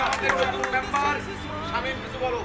আমাদের নতুন মেম্বার শামীম, কিছু বলো।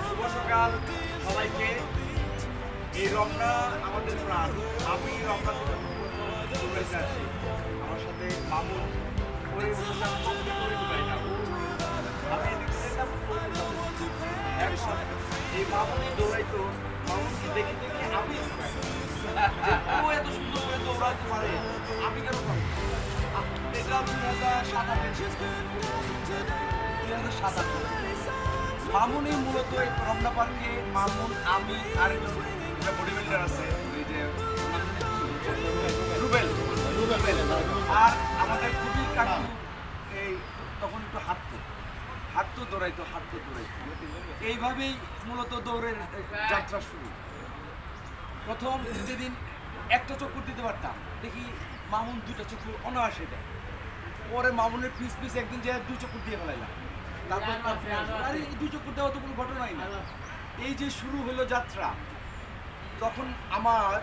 শুভ সকাল সবাইকে। এই রমনা আমাদের প্রাণ। আমি রমনা থেকে আসছি, আমার সাথে মামুন আমি এই মামুনি দৌড়াইতো, মামুনকে দেখে দেখে আমি ও এত সুন্দর করে দৌড়াতে পারে, আমি কেন পারবো? এটা 2007 মামুনি মূলত এই রমনা পার্কে মামুন, আমি আর একটা বডি বিল্ডার আছে ওই যে রুবেল, আর আমাদের খুবই কাকু এই তখন একটু হাঁটতো দৌড়াইতো এইভাবেই মূলত দৌড়ের যাত্রা শুরু। প্রথম যেদিন একটা চক্কর দিতে পারতাম, দেখি মামুন 2টা চক্কর অনায়াসে দেয়। পরে মামুনের পিস একদিন যে 2 চক্কর দিয়ে ফেলাইলাম। তারপর আরে 2 চক্কর দেওয়া তো কোনো ঘটনাই না। এই যে শুরু হলো যাত্রা, তখন আমার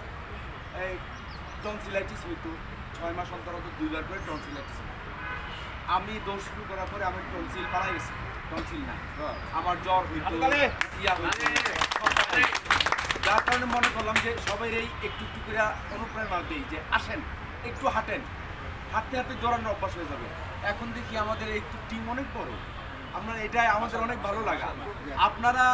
টনসিলাইটিস হইতো। 6 মাস অন্তর 2 বার করে টনসিলাইটিস। আমি দৌড় শুরু করার পরে আমার টনসিল পালাই গেছে, টনসিল না, আমার জ্বর হইতো, যার কারণে মনে করলাম যে সবাই এই একটু করে অনুপ্রেরণা দিই যে আসেন একটু হাঁটেন, হাঁটতে দৌড়ানোর অভ্যাস হয়ে যাবে। এখন দেখি আমাদের এই টিম অনেক বড়, আমরা এটাই আমাদের অনেক ভালো লাগা। আপনারা